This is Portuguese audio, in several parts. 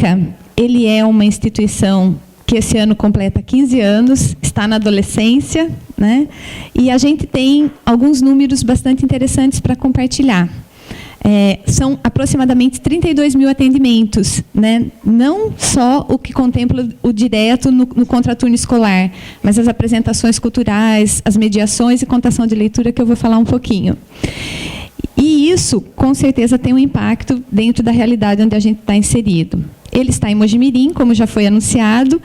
ICA, ele é uma instituição que esse ano completa 15 anos, está na adolescência, né? E a gente tem alguns números bastante interessantes para compartilhar. São aproximadamente 32 mil atendimentos, né? Não só o que contempla o direto no contraturno escolar, mas as apresentações culturais, as mediações e contação de leitura, que eu vou falar um pouquinho. E isso, com certeza, tem um impacto dentro da realidade onde a gente está inserido. Ele está em Mojimirim, como já foi anunciado,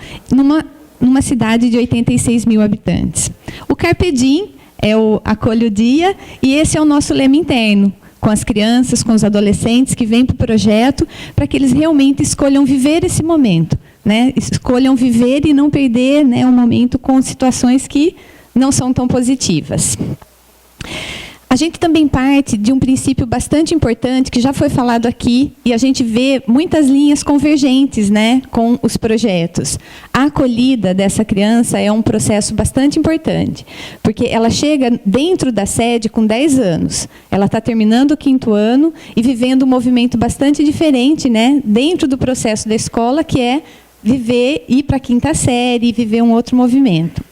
numa cidade de 86 mil habitantes. O Carpe Diem é o Acolhe o Dia, e esse é o nosso lema interno, com as crianças, com os adolescentes que vêm para o projeto, para que eles realmente escolham viver esse momento, né? Escolham viver e não perder, né, um momento com situações que não são tão positivas. A gente também parte de um princípio bastante importante, que já foi falado aqui, e a gente vê muitas linhas convergentes, né, com os projetos. A acolhida dessa criança é um processo bastante importante, porque ela chega dentro da sede com 10 anos. Ela está terminando o 5º ano e vivendo um movimento bastante diferente, né, dentro do processo da escola, que é ir para a 5ª série e viver um outro movimento.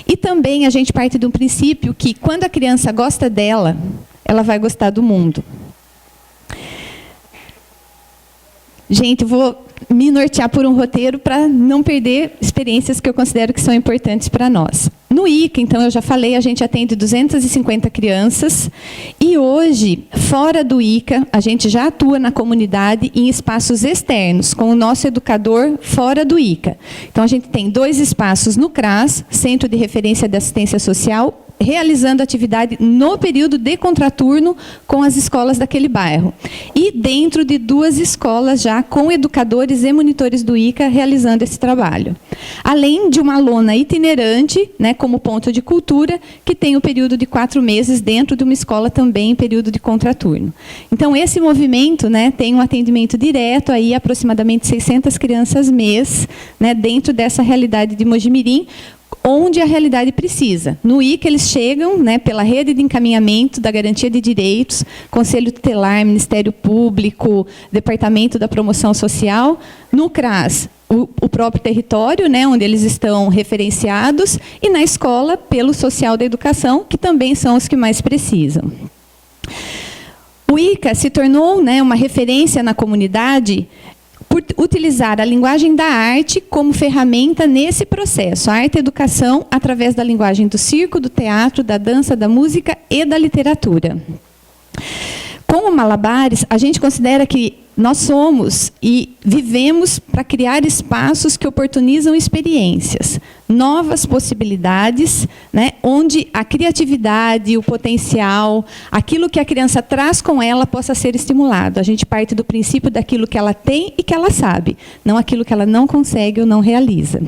E também a gente parte de um princípio que, quando a criança gosta dela, ela vai gostar do mundo. Gente, eu vou me nortear por um roteiro para não perder experiências que eu considero que são importantes para nós. No ICA, então, eu já falei, a gente atende 250 crianças. E hoje, fora do ICA, a gente já atua na comunidade em espaços externos, com o nosso educador fora do ICA. Então, a gente tem 2 espaços no CRAS, Centro de Referência de Assistência Social, realizando atividade no período de contraturno com as escolas daquele bairro. E dentro de 2 escolas já com educadores e monitores do ICA realizando esse trabalho. Além de uma lona itinerante, né, como ponto de cultura, que tem o período de 4 meses dentro de uma escola também em período de contraturno. Então, esse movimento, né, tem um atendimento direto, aí aproximadamente 600 crianças mês, né, dentro dessa realidade de Mojimirim, onde a realidade precisa. No ICA, eles chegam, né, pela rede de encaminhamento da garantia de direitos, Conselho Tutelar, Ministério Público, Departamento da Promoção Social. No CRAS, o próprio território, né, onde eles estão referenciados, e na escola, pelo Social da Educação, que também são os que mais precisam. O ICA se tornou, né, uma referência na comunidade por utilizar a linguagem da arte como ferramenta nesse processo. A arte e a educação através da linguagem do circo, do teatro, da dança, da música e da literatura. Com o Malabares, a gente considera que nós somos e vivemos para criar espaços que oportunizam experiências, novas possibilidades, né, onde a criatividade, o potencial, aquilo que a criança traz com ela possa ser estimulado. A gente parte do princípio daquilo que ela tem e que ela sabe, não aquilo que ela não consegue ou não realiza.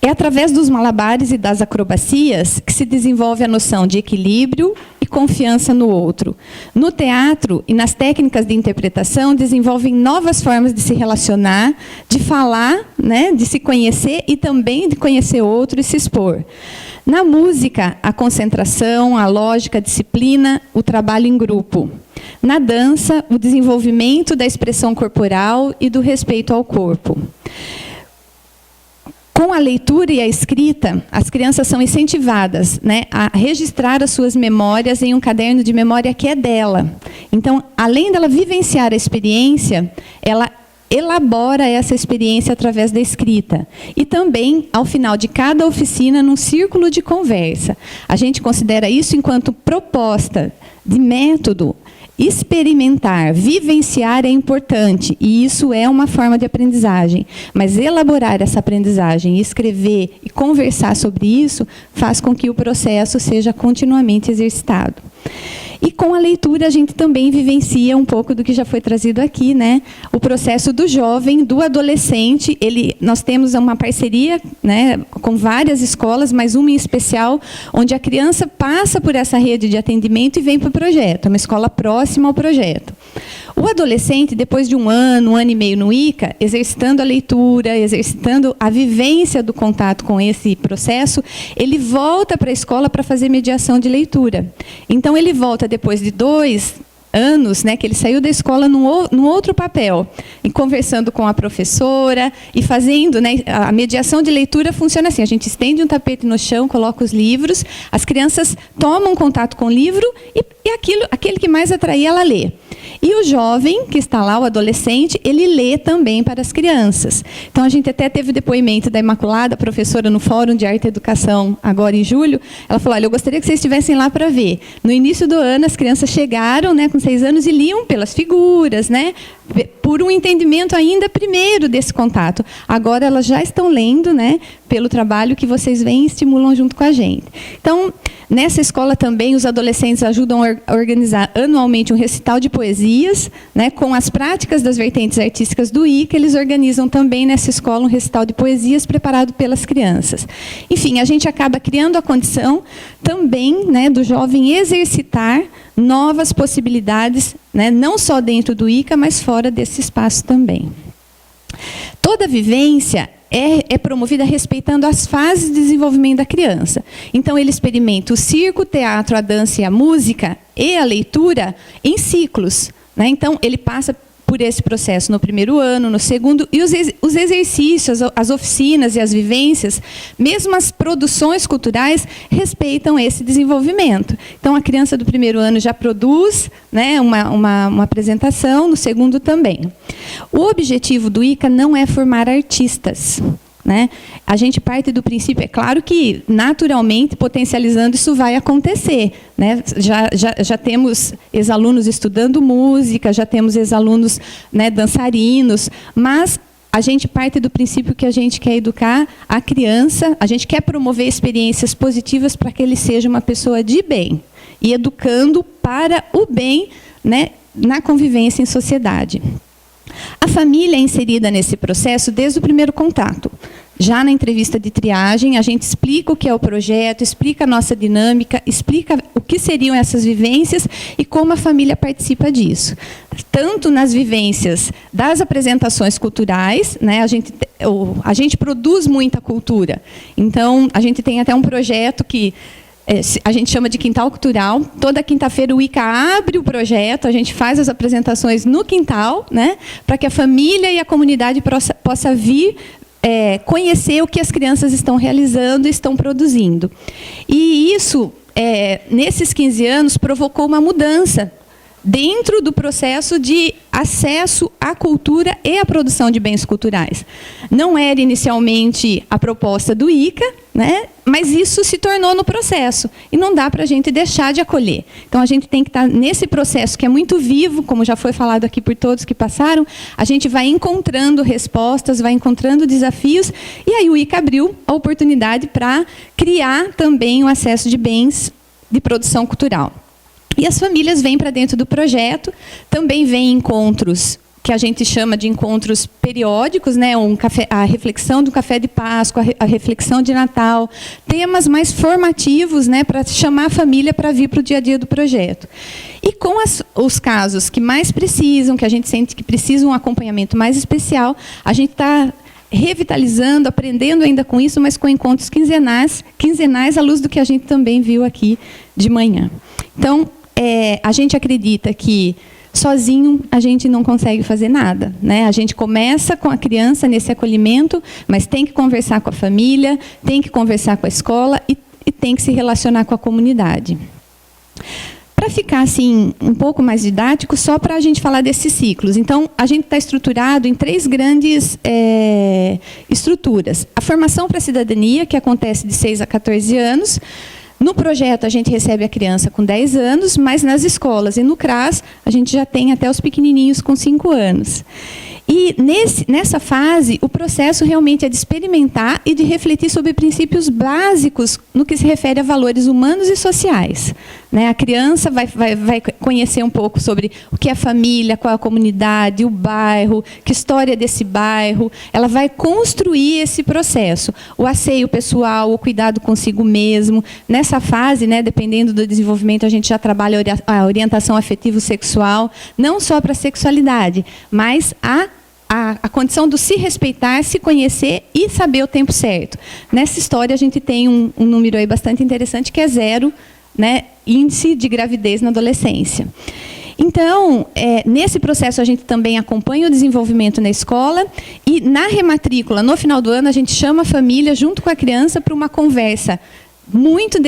É através dos malabares e das acrobacias que se desenvolve a noção de equilíbrio e confiança no outro. No teatro e nas técnicas de interpretação, desenvolvem novas formas de se relacionar, de falar, né, de se conhecer e também de conhecer outro e se expor. Na música, a concentração, a lógica, a disciplina, o trabalho em grupo. Na dança, o desenvolvimento da expressão corporal e do respeito ao corpo. Com a leitura e a escrita, as crianças são incentivadas, né, a registrar as suas memórias em um caderno de memória que é dela. Então, além dela vivenciar a experiência, ela elabora essa experiência através da escrita. E também, ao final de cada oficina, num círculo de conversa. A gente considera isso enquanto proposta de método. Experimentar, vivenciar é importante, e isso é uma forma de aprendizagem. Mas elaborar essa aprendizagem, escrever e conversar sobre isso, faz com que o processo seja continuamente exercitado. E com a leitura, a gente também vivencia um pouco do que já foi trazido aqui, né? O processo do jovem, do adolescente. Nós temos uma parceria, né, com várias escolas, mas uma em especial, onde a criança passa por essa rede de atendimento e vem para o projeto, uma escola próxima ao projeto. O adolescente, depois de um ano e meio no ICA, exercitando a leitura, exercitando a vivência do contato com esse processo, ele volta para a escola para fazer mediação de leitura. Então, ele volta depois de 2, anos, né, que ele saiu da escola num outro papel, e conversando com a professora e fazendo, né, a mediação de leitura funciona assim: a gente estende um tapete no chão, coloca os livros, as crianças tomam contato com o livro e aquele que mais atrair, ela lê. E o jovem que está lá, o adolescente, ele lê também para as crianças. Então, a gente até teve o depoimento da Imaculada, a professora no Fórum de Arte e Educação, agora em julho. Ela falou: olha, eu gostaria que vocês estivessem lá para ver. No início do ano, as crianças chegaram, né, com 6 anos, e liam pelas figuras, né, por um entendimento ainda primeiro desse contato. Agora, elas já estão lendo, né, pelo trabalho que vocês vêm e estimulam junto com a gente. Então, nessa escola também, os adolescentes ajudam a organizar anualmente um recital de poesias, né, com as práticas das vertentes artísticas do ICA. Eles organizam também nessa escola um recital de poesias preparado pelas crianças. Enfim, a gente acaba criando a condição também, né, do jovem exercitar novas possibilidades, né, não só dentro do ICA, mas fora desse espaço também. Toda vivência é promovida respeitando as fases de desenvolvimento da criança. Então, ele experimenta o circo, o teatro, a dança e a música e a leitura em ciclos, né? Então, ele passa por esse processo no primeiro ano, no segundo, e os exercícios, as oficinas e as vivências, mesmo as produções culturais, respeitam esse desenvolvimento. Então, a criança do primeiro ano já produz, né, uma apresentação, no segundo também. O objetivo do ICA não é formar artistas, né? A gente parte do princípio, é claro que, naturalmente, potencializando, isso vai acontecer, né? Já temos ex-alunos estudando música, já temos ex-alunos, né, dançarinos, mas a gente parte do princípio que a gente quer educar a criança, a gente quer promover experiências positivas para que ele seja uma pessoa de bem, e educando para o bem, né, na convivência em sociedade. A família é inserida nesse processo desde o primeiro contato. Já na entrevista de triagem, a gente explica o que é o projeto, explica a nossa dinâmica, explica o que seriam essas vivências e como a família participa disso. Tanto nas vivências das apresentações culturais, né, a gente produz muita cultura. Então, a gente tem até um projeto que a gente chama de Quintal Cultural. Toda quinta-feira o ICA abre o projeto, a gente faz as apresentações no quintal, né, para que a família e a comunidade possa vir conhecer o que as crianças estão realizando e estão produzindo. E isso, nesses 15 anos, provocou uma mudança dentro do processo de acesso à cultura e à produção de bens culturais. Não era inicialmente a proposta do ICA, né? Mas isso se tornou no processo, e não dá para a gente deixar de acolher. Então, a gente tem que estar nesse processo, que é muito vivo, como já foi falado aqui por todos que passaram. A gente vai encontrando respostas, vai encontrando desafios, e aí o ICA abriu a oportunidade para criar também o acesso de bens de produção cultural. E as famílias vêm para dentro do projeto, também vêm encontros que a gente chama de encontros periódicos, né? A reflexão do café de Páscoa, a reflexão de Natal, temas mais formativos, né, para chamar a família para vir para o dia a dia do projeto. E com os casos que mais precisam, que a gente sente que precisam um acompanhamento mais especial, a gente está revitalizando, aprendendo ainda com isso, mas com encontros quinzenais à luz do que a gente também viu aqui de manhã. Então, a gente acredita que sozinho a gente não consegue fazer nada, né? A gente começa com a criança nesse acolhimento, mas tem que conversar com a família, tem que conversar com a escola e tem que se relacionar com a comunidade. Para ficar assim um pouco mais didático, só para a gente falar desses ciclos. Então, a gente está estruturado em 3 grandes estruturas. A formação para a cidadania, que acontece de 6 a 14 anos. No projeto, a gente recebe a criança com 10 anos, mas nas escolas e no CRAS, a gente já tem até os pequenininhos com 5 anos. E nessa fase, o processo realmente é de experimentar e de refletir sobre princípios básicos no que se refere a valores humanos e sociais. Né? A criança vai conhecer um pouco sobre o que é a família, qual é a comunidade, o bairro, que história é desse bairro. Ela vai construir esse processo. O asseio pessoal, o cuidado consigo mesmo. Nessa fase, né, dependendo do desenvolvimento, a gente já trabalha a orientação afetivo-sexual, não só para a sexualidade, mas a condição do se respeitar, se conhecer e saber o tempo certo. Nessa história, a gente tem um número aí bastante interessante, que é 0, né, índice de gravidez na adolescência. Então, nesse processo, a gente também acompanha o desenvolvimento na escola e, na rematrícula, no final do ano, a gente chama a família, junto com a criança, para uma conversa muito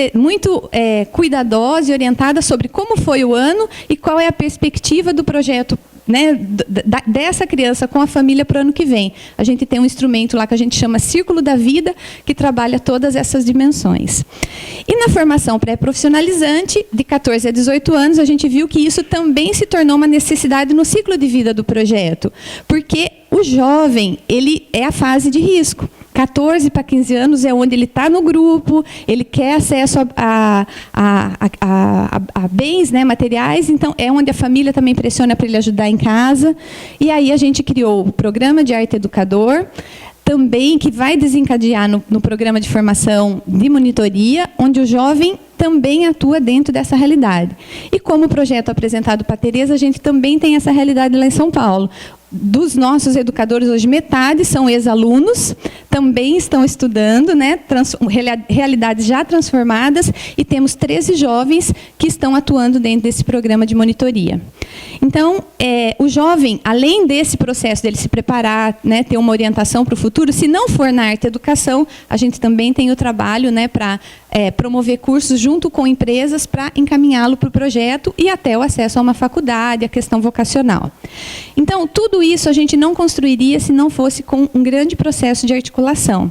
cuidadosa e orientada sobre como foi o ano e qual é a perspectiva do projeto, né, dessa criança com a família para o ano que vem. A gente tem um instrumento lá que a gente chama Círculo da Vida, que trabalha todas essas dimensões. E na formação pré-profissionalizante, de 14 a 18 anos, a gente viu que isso também se tornou uma necessidade no ciclo de vida do projeto, porque o jovem, ele é a fase de risco. 14 para 15 anos é onde ele está no grupo, ele quer acesso a bens, né, materiais, então é onde a família também pressiona para ele ajudar em casa. E aí a gente criou o programa de Arte Educador, também que vai desencadear no programa de formação de monitoria, onde o jovem também atua dentro dessa realidade. E como projeto apresentado para a Tereza, a gente também tem essa realidade lá em São Paulo. Dos nossos educadores, hoje, metade são ex-alunos, também estão estudando, né, realidades já transformadas, e temos 13 jovens que estão atuando dentro desse programa de monitoria. Então, o jovem, além desse processo dele se preparar, né, ter uma orientação para o futuro, se não for na arte educação, a gente também tem o trabalho, né, para promover cursos junto com empresas para encaminhá-lo para o projeto e até o acesso a uma faculdade, a questão vocacional. Então, tudo isso a gente não construiria se não fosse com um grande processo de articulação.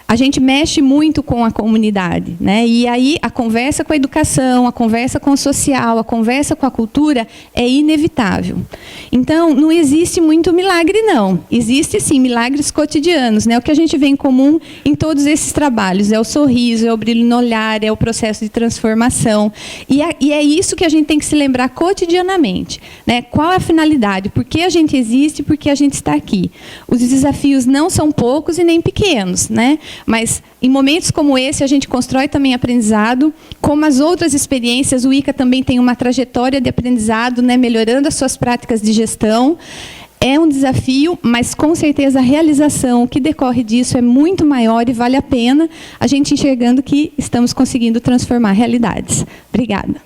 A gente mexe muito com a comunidade, né? E aí a conversa com a educação, a conversa com o social, a conversa com a cultura é inevitável. Então, não existe muito milagre, não. Existe, sim, milagres cotidianos, né? O que a gente vê em comum em todos esses trabalhos é o sorriso, é o brilho no olhar, é o processo de transformação. E é isso que a gente tem que se lembrar cotidianamente, né? Qual é a finalidade? Por que a gente existe? Por que a gente está aqui? Os desafios não são poucos e nem pequenos, né? Mas, em momentos como esse, a gente constrói também aprendizado. Como as outras experiências, o ICA também tem uma trajetória de aprendizado, né, melhorando as suas práticas de gestão. É um desafio, mas, com certeza, a realização que decorre disso é muito maior e vale a pena a gente enxergando que estamos conseguindo transformar realidades. Obrigada.